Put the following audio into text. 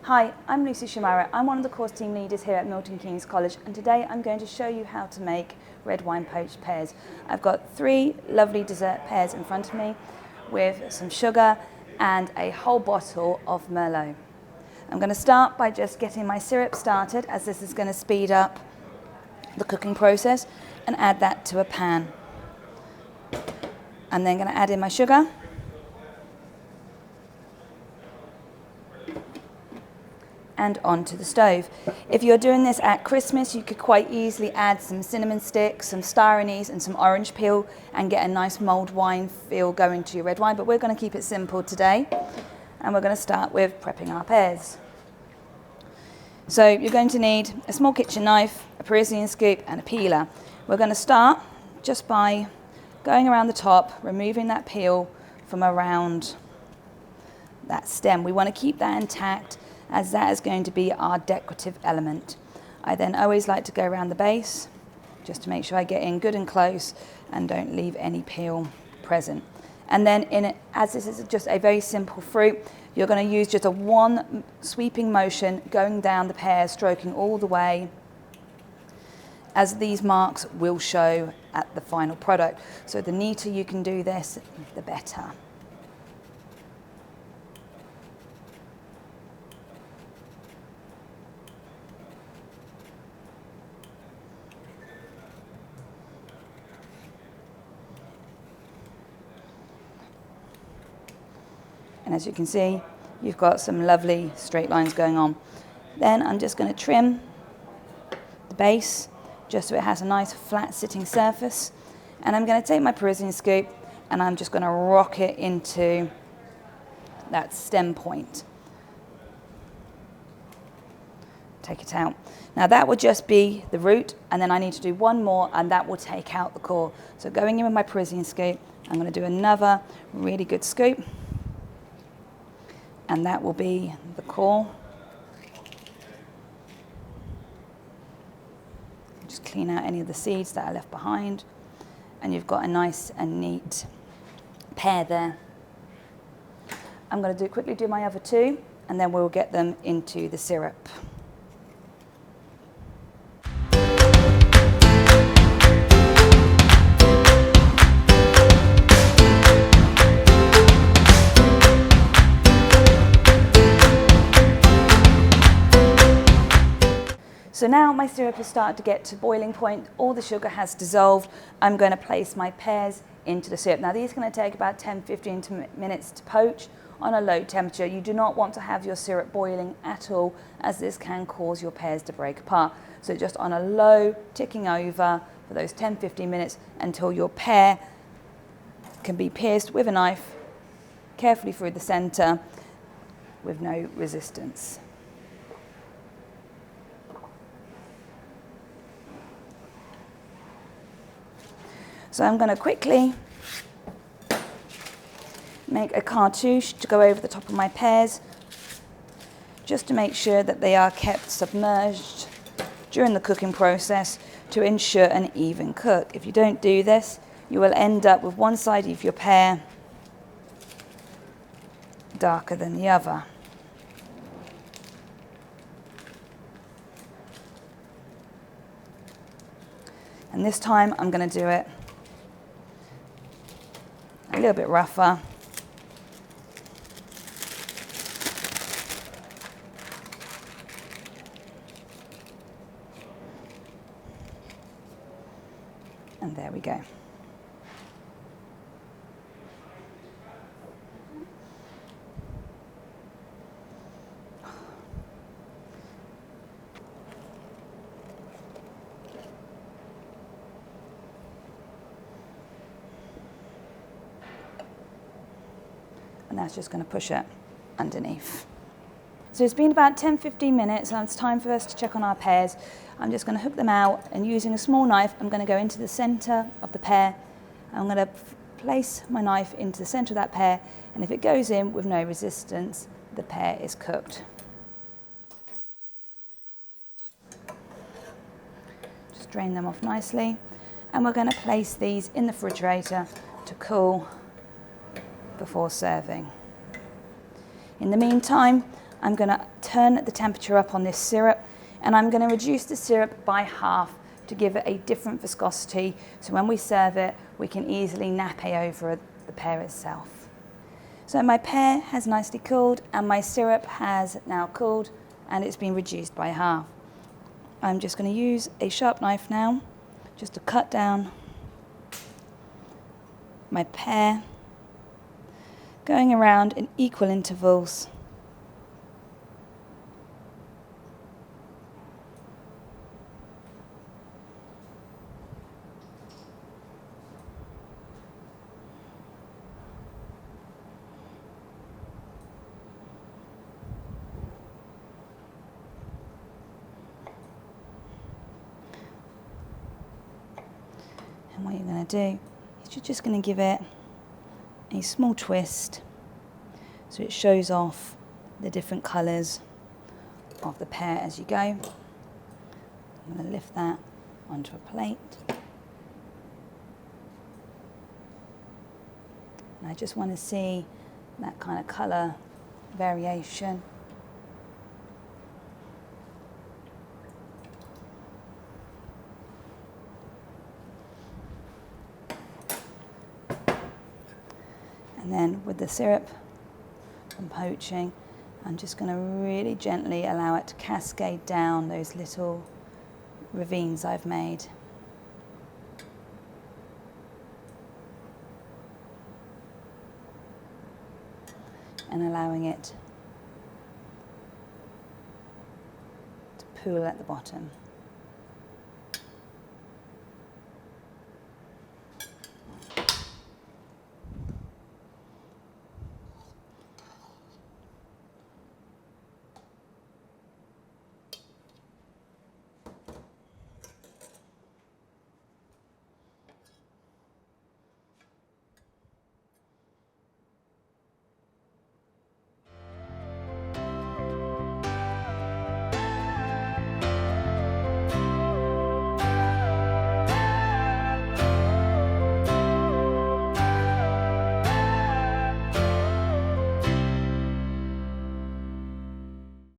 Hi, I'm Lucy Shamara. I'm one of the course team leaders here at Milton Keynes College, and today I'm going to show you how to make red wine poached pears. I've got 3 lovely dessert pears in front of me with some sugar and a whole bottle of Merlot. I'm going to start by just getting my syrup started, as this is going to speed up the cooking process, and add that to a pan. I'm then going to add in my sugar. And onto the stove. If you're doing this at Christmas, you could quite easily add some cinnamon sticks, some star anise and some orange peel and get a nice mulled wine feel going to your red wine, but we're going to keep it simple today, and we're going to start with prepping our pears. So you're going to need a small kitchen knife, a Parisian scoop and a peeler. We're going to start just by going around the top, removing that peel from around that stem. We want to keep that intact, as that is going to be our decorative element. I then always like to go around the base just to make sure I get in good and close and don't leave any peel present. And then as this is just a very simple fruit, you're going to use just a one sweeping motion going down the pear, stroking all the way, as these marks will show at the final product. So the neater you can do this, the better. And as you can see, you've got some lovely straight lines going on. Then I'm just going to trim the base just so it has a nice flat sitting surface. And I'm going to take my Parisian scoop and I'm just going to rock it into that stem point. Take it out. Now that will just be the root, and then I need to do one more, and that will take out the core. So going in with my Parisian scoop, I'm going to do another really good scoop. And that will be the core. Just clean out any of the seeds that are left behind, and you've got a nice and neat pear there. I'm going to quickly do my other 2, and then we'll get them into the syrup. So now my syrup has started to get to boiling point, all the sugar has dissolved. I'm going to place my pears into the syrup. Now these are going to take about 10-15 minutes to poach on a low temperature. You do not want to have your syrup boiling at all, as this can cause your pears to break apart. So just on a low, ticking over for those 10-15 minutes until your pear can be pierced with a knife carefully through the center with no resistance. So I'm going to quickly make a cartouche to go over the top of my pears, just to make sure that they are kept submerged during the cooking process to ensure an even cook. If you don't do this, you will end up with one side of your pear darker than the other. And this time I'm going to do it a little bit rougher. And there we go. And that's just going to push it underneath. So it's been about 10-15 minutes, and it's time for us to check on our pears. I'm just going to hook them out, and using a small knife, I'm going to go into the center of the pear. I'm going to place my knife into the center of that pear, and if it goes in with no resistance, the pear is cooked. Just drain them off nicely, and we're going to place these in the refrigerator to cool before serving. In the meantime, I'm going to turn the temperature up on this syrup, and I'm going to reduce the syrup by half to give it a different viscosity, so when we serve it, we can easily nappe over the pear itself. So my pear has nicely cooled, and my syrup has now cooled, and it's been reduced by half. I'm just going to use a sharp knife now, just to cut down my pear, going around in equal intervals. And what you're going to do is you're just going to give it a small twist so it shows off the different colours of the pear as you go. I'm going to lift that onto a plate. And I just want to see that kind of colour variation. And then with the syrup from poaching, I'm just going to really gently allow it to cascade down those little ravines I've made. And allowing it to pool at the bottom.